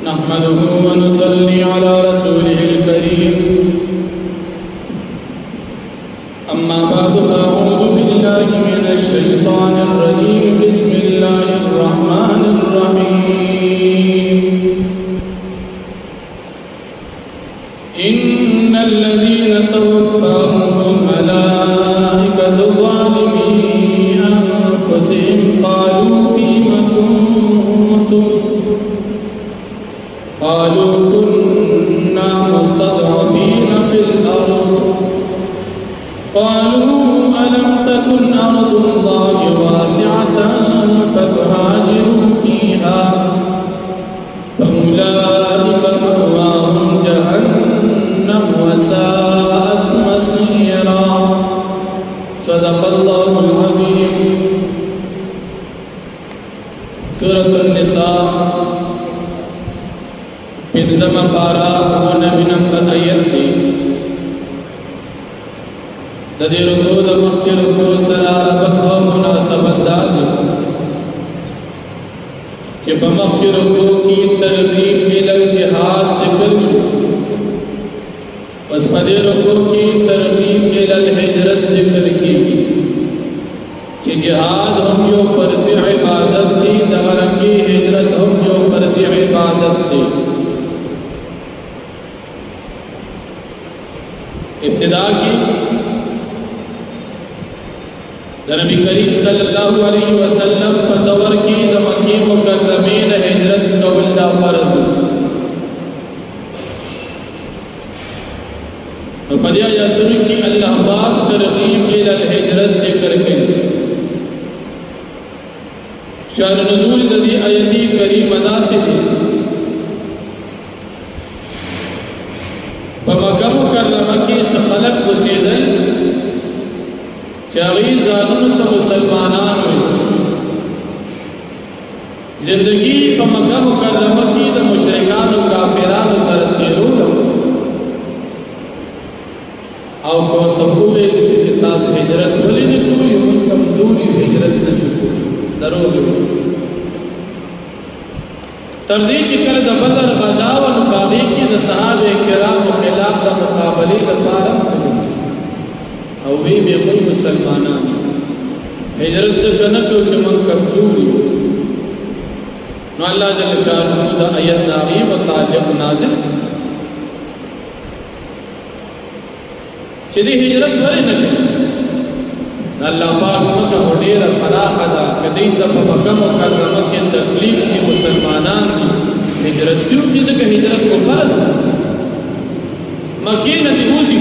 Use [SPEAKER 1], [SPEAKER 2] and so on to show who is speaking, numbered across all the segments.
[SPEAKER 1] नहमदुहु व नुसल्ली अला रसूलिहिल करीम अम्मा बअद अऊज़ु बिल्लाहि मिनश शैतानिर रजीम बिस्मिल्लाहिर रहमानिर रहीम इन्नल लज़ीना तवफ़्फ़ाहुमुल मलाइकतु ज़ालिमी अनफुसिहिम क़ालू फ़ीमा कुन्तुम क़ालू कुन्ना मुस्तज़अफ़ीना फ़िल अर्ज़ क़ालू अलम तकुन अर्ज़ुल्लाहि वासिअतन फ़तुहाजिरू फ़ीहा फ़उलाइका मअवाहुम जहन्नम वसाअत मसीरा। सदक़ल्लाहुल अज़ीम। सूरतुन निसा पिंजमा पारा व नबीनम आयत ददी रुकू द मक्की रुकू सलात व मुनासबत दादी कि बमक्की रुकू की तरगीब इलल जिहाद जिक्र शु बस पदे रुकू की तरगीब इलल हिजरत जिक्र की कि जिहाद हम जो फर्ज़ इबादत थी दगरंगी हिजरत हम जो फर्ज़ इबादत थी। इब्तिदा की नबी करीम सल्लल्लाहु अलैहि वसल्लम पर दौर की मक्की मुकर्रमीन हिजरत कबुल्ला फर्ज तो पदिया यादुन की अल्लाह पाक तरगीब इलल हिजरत जिक्र के शान नुज़ूल लदी आयती करीम नासिब बमक्का मुकर्रमा की सखलक वसीदल चागी ज़ालुन तो मुसलमानान हुए जिंदगी बमक्का मुकर्रमा की तो मुशरिकान और काफिरान सरतीरूल और को तबूले किसी ताज हिजरत बोले ने कोई उन कमजोरी हिजरत न शुरू दरोगे तरदी चिकर द बदर गज़ा व बागी की द सहाबे किराम के खिलाफ द मुकाबले द पारम और वे भी कोई मुसलमान हिजरत कनक चमन कमजोरी न अल्लाह जल शानहू द आयत नाज़िल व तालिफ नाज़िल चिदी हिजरत करे न अल्लाह पाक का होडेर फराख अदा कदी तब मक्का मुकर्रमा के तकलीफ की मुसलमानान की हिजरत क्यों की तो हिजरत को फर्ज मक्की नदी उजी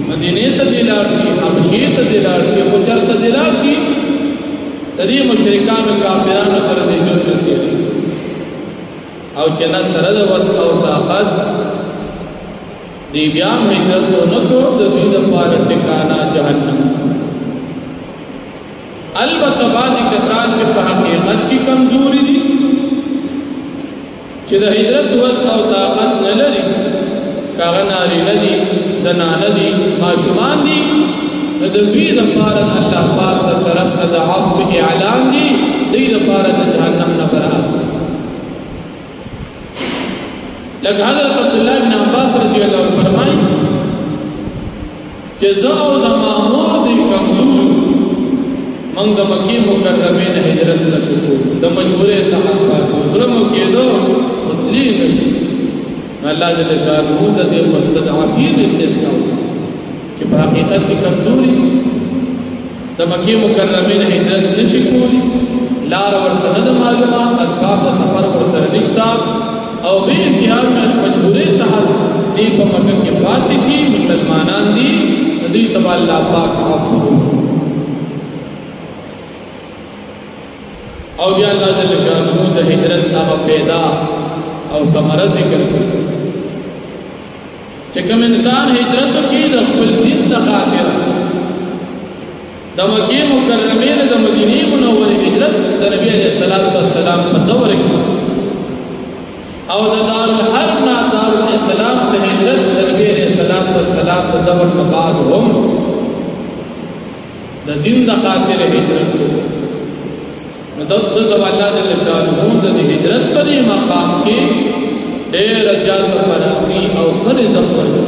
[SPEAKER 1] मदीने तदिलारसी हबशी तदिलारसी मुचर तदिलारसी तदी मुशरिकान काफिरान सरद जुद थी और चना सरद वस और ताकत दिव्याम हिजरत उनको दबीद पार ठिकाना जहन्नम अलबत्ता बाजी के साथ के हकीकत की कमजोरी दी कि हिजरत वस और ताकत न लरी कागनारी नदी जना नदी माशुमान दी दबीद पार अल्लाह पाक द तरफ द अफ़्व ऐलान दी दीद पार जहन्नम न बरात लग हज़रत अब्दुल्लाह इब्न अब्बास रज़ियल्लाहु अन्हु फरमाई कि ज़ो ज़मामूर दी कमजोर मंग मक्की मुकर्रमे ने हिजरत न शुरू द मजबूरे तहक़्क़ा जुल्म के दो मुतली नशी अल्लाह जल शानहू द मुस्तदअफ़ीन इस्तिस्ना कि हकीकत की कमजोरी द मक्की मुकर्रमे ने हिजरत न शुरू लार और तनद मालूमा असबाब द सफर और सरनिश्ता और बे इंतहा में मजबूरे तहक़्क़ा दी मक्का के बातिशी मुसलमानान दी दी तब अल्लाह पाक अफ़्व और या अल्लाह जल शानहू द हिजरत ना पैदा और समरा जिक्र चिकम इंसान हिजरत की द खुल दिन तखातिर द मक्की मुकर्रमे द मदीने मुनव्वरे हिजरत द नबी अलैहिस्सलातु वस्सलाम पर दौर की और द दारुल हर्ब ना दारुल इस्लाम द हिजरत द नबी अलैहिस्सलातु वस्सलाम पर दौर के बाद हम द दिन द खातिर हिजरत ندد الله جل شانه د هجرت په مقام کې ډېر زیات فرقي او خرزم ورته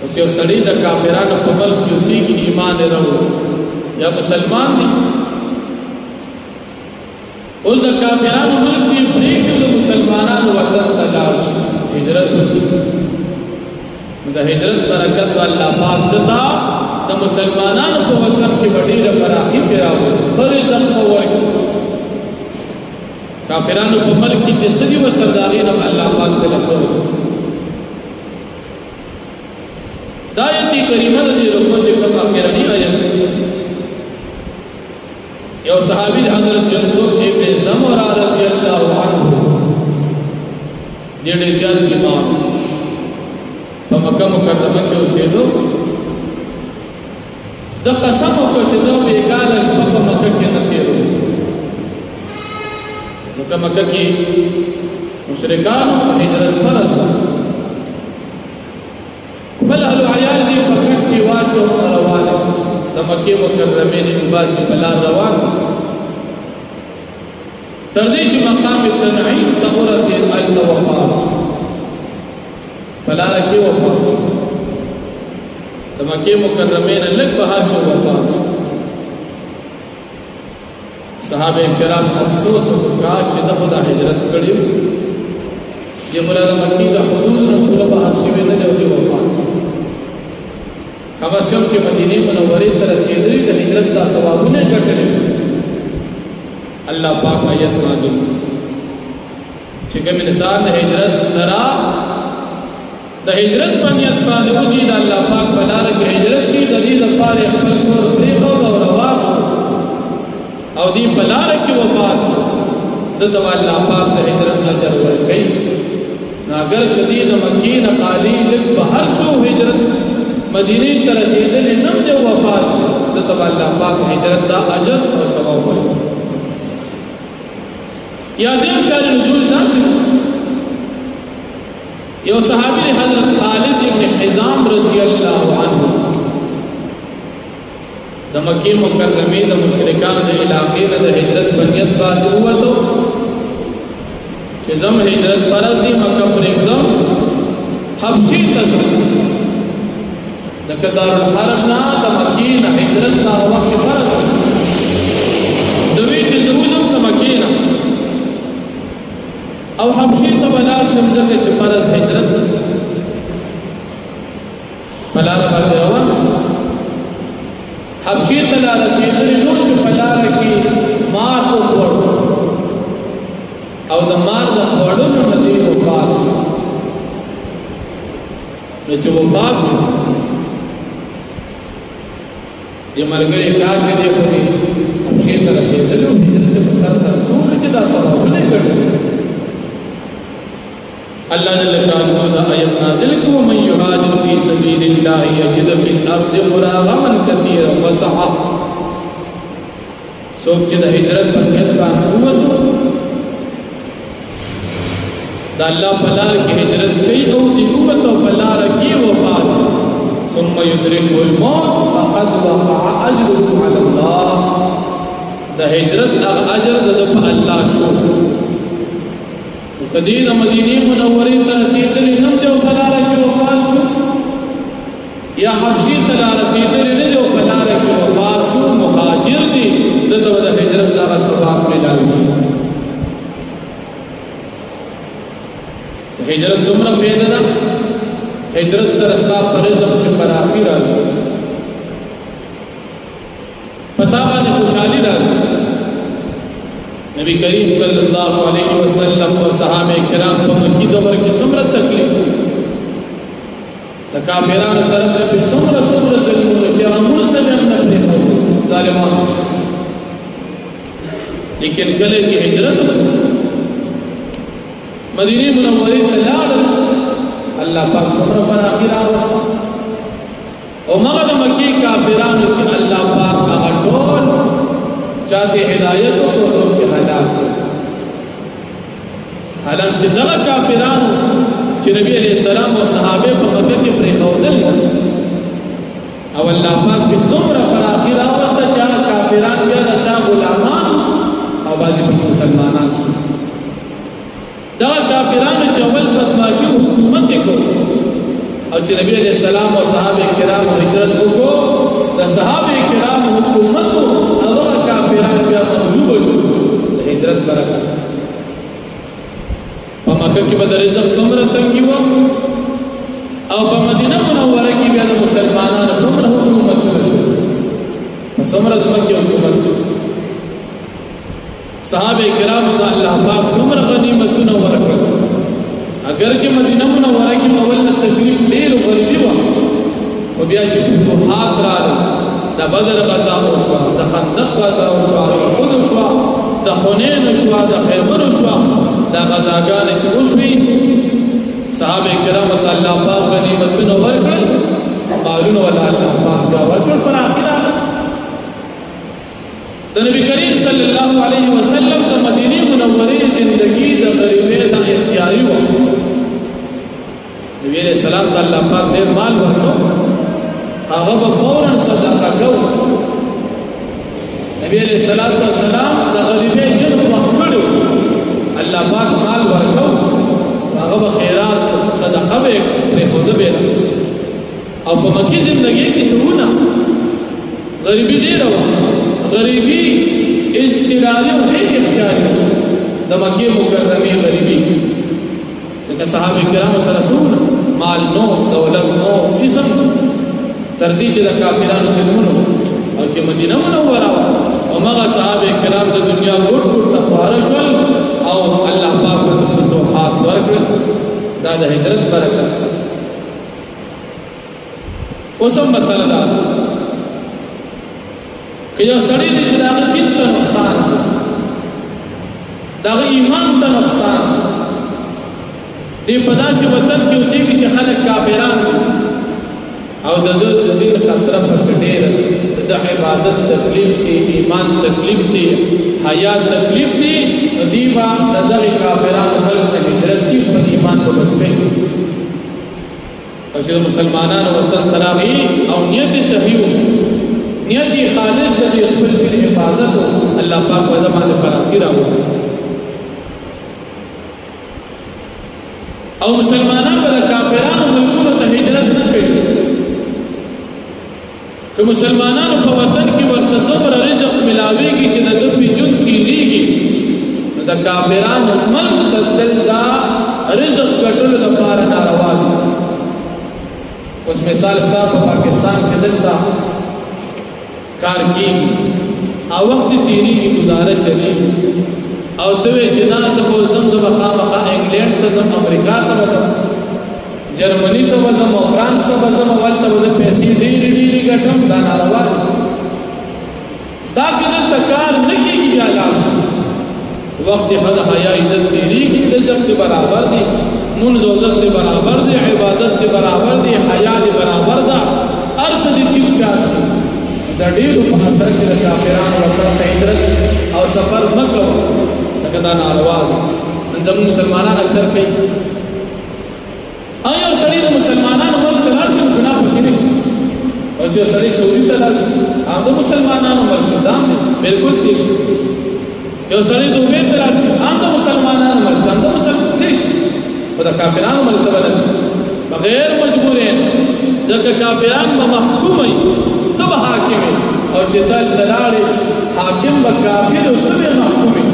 [SPEAKER 1] اوس یو سړی د کافرانو په ملک کې اوسې کې ایمان لرو یا مسلمان دي اوس د کافرانو ملک کې پرېږدي د مسلمانانو وطن ته لاړ شي هجرت وکړي د هجرت برکت الله پاک دتا د مسلمانانو په وطن کې ډېر فراخي پیراوي خرزم ورته کافرانو په ملک کې چې سدي وسردارین الله پاک ته لګول دایتی کریمه دې رکو چې کوم اخرنی آیت یو صحابي حضرت جندب ابن سمرہ رضی الله عنه ډېر ځان ایمان په مکه مکرمه کې اوسېدو د قسم او چې زو بیګاله په مکه کې نه تیرو مکه کې مشرکان هجرت فرض بل اهل عیال دي پکټ کې واچو روانه د مکه مکرمه نه باسي بلا روان تر دې چې مقام التنعیم ته ورسېد الله وفات بلا کې وفات د مکه مکرمه نه لږ بهر شو وفات صحابه کرام افسوس وکړه چې د خدا هجرت کړیو یہ بولا مکی کا حدود نه پورا بهر شوی نه دی وفات کم از کم چې مدینه منوره ته رسیدلی د هجرت دا ثوابونه ګټلې الله پاک آیت نازل چې کوم انسان د هجرت سره د هجرت په نیت باندې وزید الله پاک بلاره کې هجرت کی د دې لپاره خپل کور پرې او روان او دې بلاره کې وفات د الله پاک د هجرت اجر ورکړي اگر کدی د مکی نه خالی لک بهر شو هجرت مدینه ته رسیدل نه د وفات د الله پاک هجرت دا اجر او ثواب ورکړي یا دیم شان نزول ناصر یو صحابی حضرت خالد ابن حزام رضی اللہ عنہ د مکی مکرمه د مشرکان د علاقې نه د هجرت بنیت باندې وته چې زم هجرت فرض دي مکه پر एकदम حبشي ته د قطار الحرم نه د مکی نه هجرت دا وخت فرض دوی چې زوجم د مکی نه او حبشي ته بلال شمزه چې فرض هجرت بلال باندې روان حبشي ته لا رسیدلی نو چې بلال کې مار او وړو او د مار د وړو نه دی وفات نو چې وفات دې مرګري کار چې دی په حبشي ته رسیدلی او هجرت په سر ته څومره چې دا ثوابونه ګټل اللہ جل شانہ دا آیت نازل کو من یهاجر فی سبیل اللہ یجد فی الارض مراغما کثیرا وسعا سوک چیز ہجرت پر نیتبان قوتو دا اللہ پلار کی ہجرت کئی او دی قوتو پلار کی وفات ثم یدرک الموت فقد وقع اجرکم علی اللہ دا ہجرت اجر دا پا اللہ شو قدید مدینی منوری ترسیدلی نم جو پلار کی وفات شو یا حبشی تلا رسیدلی نم جو پلار کی وفات شو مهاجر دی دتو دا ہجرت دا سباب ملاوی ہجرت زمرہ فیدنا ہجرت سرستا پرزم کے پراخی راضی فتاوہ نے خوشحالی راضی نبی کریم صلی اللہ علیہ وسلم و صحابہ کرام کو مکی دور کی سمرت تکلیف کافران طرف نے سمرت ظلمون کہ امور سے ہم نے ظالمان لیکن گلے کی ہجرت مدینہ منورہ تلاڑ اللہ پاک صبر پر آخر آوستا او مغد مکی کافران کہ اللہ پاک اٹول چاہتے ہدایتوں کو سب کے حالات حالانکہ دغا کافرانو چی نبی علیہ السلام و صحابے پر مکہ کے پریخودل او اللہ پاک کی تمرا فراخی راوستا چاہ کافران کیا دا چاہ غلامان مسلمانان دا کافرانو چې اول بدمعشي حکومت کو او چې نبی علیہ السلام او صحابه کرام هجرت وکړو د صحابه کرام حکومت هغه کافرانو بیا مغلوب شو هجرت برکت په مکه کې به رزق څومره تنګي و او په مدینه منوره کې بیا د مسلمانانو څومره حکومت شو څومره ځمکه حکومت شو صحابه کرام ته الله پاک څومره غنیمتونه ورکړل اگر چې مدینه منوره کې اول نه تکلیف ډېر غریبي و او بیا چې فتوحات راغلل د بدر غزا وشوه د خندق غزا وشوه د احد وشوه د حنین وشوه د خیبر وشوه دا غزاګانې چې وشوې صحابه کرام ته الله پاک غنیمتونه ورکړل مالونه ولا الله پاک دا ورکړل پر اخره د نبی کریم صلی الله علیه وسلم د مدینه منوره زندگی د غریبۍ د اختیاري و نبی علیہ السلام ته الله پاک ډېر مال ورکړو هغه به فورا صدقه کوو نبی علیہ السلام د غریبۍ جن وکړو الله پاک مال ورکړو هغه به خیرات صدقه به پرېښوده به او په مکې زندګۍ کې سونه غریبي ډېره وه غریبی استقراری و غیر اختیاری د مکې مکرمه غریبی دغه صحابه کرام سره سونه مال نو دولت نو اسم تر دې چې د کافرانو ظلمونو او چې مدینه منوره او هغه صحابه کرام د دنیا ګډ ګډ تخوار شول او الله پاک د فتوحات ورکړ دا د هجرت برکت اوسم مسله ده کہ یو سڑی دی چھ داغی دین تا نقصان داغی ایمان تا نقصان دی پدا سی وطن کی اسی کی چھ خلق کافران او دا دین خطرہ پر کٹیر دا عبادت تکلیف تی ایمان تکلیف تی حیات تکلیف تی دیبا دا داغی کافران ملک نا ہجرت کی پر ایمان کو بچ گئی او چھ مسلمانان وطن تراغی او نیت صحیح نیت خالص د خپل دین حفاظت الله پاک په زمانه فراخي راوړي او مسلمانان په کافرانو ملکونو ته هجرت نه کوي که مسلمانانو په وطن کې ورته دومره رزق ملاويږي چې د دوی جون تیریږي د کافرانو ملک تدل دا رزق ګټلو لپاره ناروا دي اوس مثال صاحب پاکستان کې دلته کار کی او وقت تیری کی گزارش چلی او دوی جناز کو زمزم خامخا انگلینڈ ته زم امریکا ته وزم جرمنی ته وزم او فرانس ته وزم اول ته وزم پیسې ډېری ګټم دا ناروا ستا کې د کار نه کیږي بیا لاس وقت خد حیا عزت تیری کی عزت برابر دي منځ او دست برابر دي عبادت برابر دي حیا برابر ده ارس دي کی کار دا ډېر په اثر کې د کافرانو وطن ته هجرت او سفر مکو لکه دا ناروا دي د مسلمانانو اکثر کوي آیا سړی د مسلمانانو ملک ته لاړ شي ګناه پکې نشته او چې سړی سعودي ته لاړ شي هغه د مسلمانانو ملک دا بالکل نشته یو سړی دوبه ته لاړ شي هغه د مسلمانانو ملک دا مسلمان نشته او د کافرانو ملک ته لاړ بغیر مجبورین ځکه کافران به محکومي تب حاکم او چې تل دلاړي حاکم و کافر او تب محکومي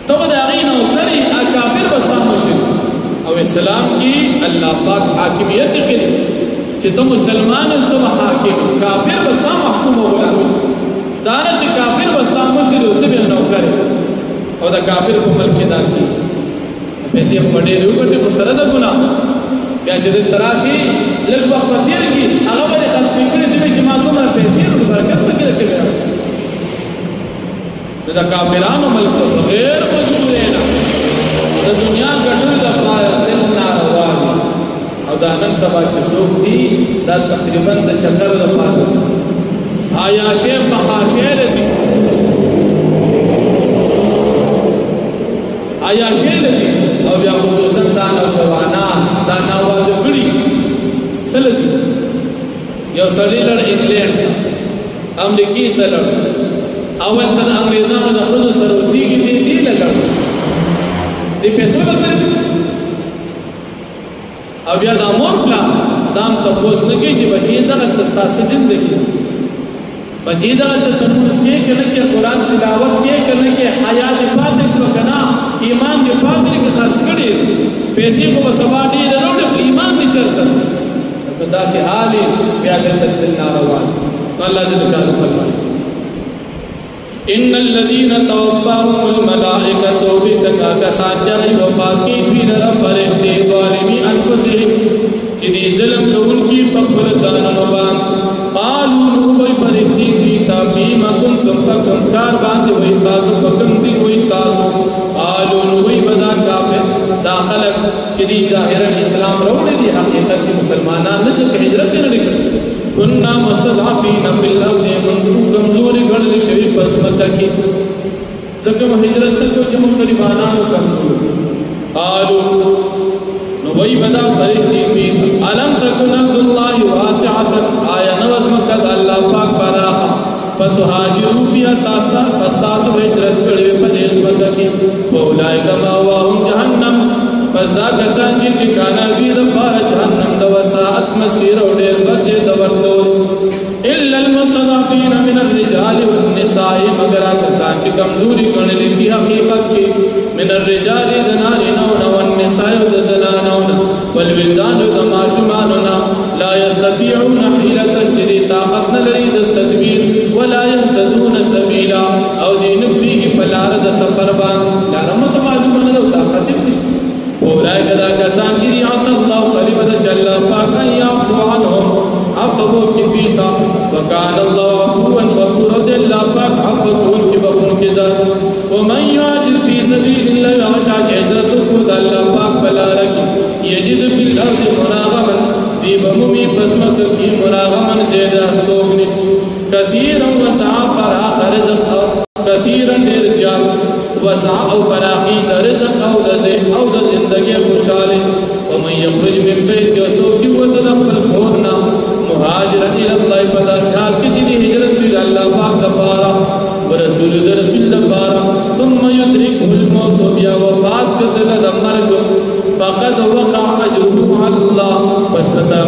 [SPEAKER 1] تب داغین او تری کافر بس مشرک او اسلام کی الله پاک حاکمیت کړي چې تم مسلمان تم حاکم کافر بس محکوم او غلام دا نه چې کافر بس مشرک او تب نو کوي او دا کافر په ملک کې داخلي پیسې په ډېر یو ګټه په سره ده ګناه بیا چې د تراشي لږ وخت تیرږي هغه به خپل فکرې دې چې ما دومره پیسې ورو برکت پکې راکړي دا کافرانو ملک غیر مجبورین د دنیا ګټل د پاره دل ناروا او دا نن سبا چې څوک دي دا تقریبا د چکر د پاره آیا شی په خاطر دي آیا شی دي او بیا خصوصا دا نوجوانا دا نوازو کړي سلسي یو سړی لړ انګلند امریکای ته لړ اول تر انګريزانو د خپل سره وسیږي او بیا دا مور پلا دام تپوس نکی چې بچی دغه تستاسه زندگی بچی دغه تنوس کې کنه کې قرآن تلاوت کې کنه کې حیات پاتې کړو کنه ایمان دې پاتې کې خرڅ کړي پیسې کو سبا دې وروړي ایمان دې چرته دا سي حالي بیا دې تل ناروان الله دې شان فرمایي ان الذين توفاهم الملائكه بشكا كساجري وفاقي في رب فرشتي ظالمي انفسهم چې دې ظلم کوونکی په خپل ځانونو باندې قالوا وای فرشتي دې تابعين كنتم فكم کار باندې وای تاسو فکم دي وای تاسو قالوا وای بدا کافر داخلك چې دې ظاهرا اسلام وروړي دي حقیقت کې مسلمانان نه چې هجرت نه لري كنا مستضعفين في الارض من کمزوري ګڼل شوی پس مکه کې ځکه هجرت ته چې مسلمانانو کمزور قالوا نو وای بدا فرشتي وی علم تكن عبد الله واسعه آیا نوز مکه الله پاک پراخه فتهاجروا فيها تاسو هجرت کړي په دې مکه کې فولائک ماواهم جهنم پس دا کسان چې ټکانه وي د پاره جهنم د وساعت مسیر او ډېر بچي د ورتو الا المستضعفين من الرجال والنساء مگر کسان چې کمزوري ګڼل شي حقیقت کې من الرجال د نارینه او النساء د زنانو والولدان د ماشومانو لا يستطيعون حيلة جدي طاقت نلري د تدبیر ولا يهتدون سبيلا او دین فيه بلار د سفر باندې لارمت معلومه نه طاقت نشته اولئک دا کسان چې عصى الله قریب د جل پاک يعفو عنهم عفو کی پیتا وکان الله عفوا غفورا دل پاک عفو کی بخون کی ذات ومن يهاجر في سبيل الله وجاء هجرت کو دل پاک بلا رکی یجد فی الارض مراغما دی بمومی پسمک کی مراغما زید استوگنی کثیرا وسعا فراخ رزق کثیرا دیر جال وسع او فراخی د رزق او د زندگی خوشاله ومن يخرج من بيت يسوع وتدخل کورنا مهاجرا الى الله فدا سال کی دی هجرت دی الله پاک دبارا ورسول دبارا ثم يدركه الموت بیا وفات کدل مرگ فقد وقع اجره على الله پس پتا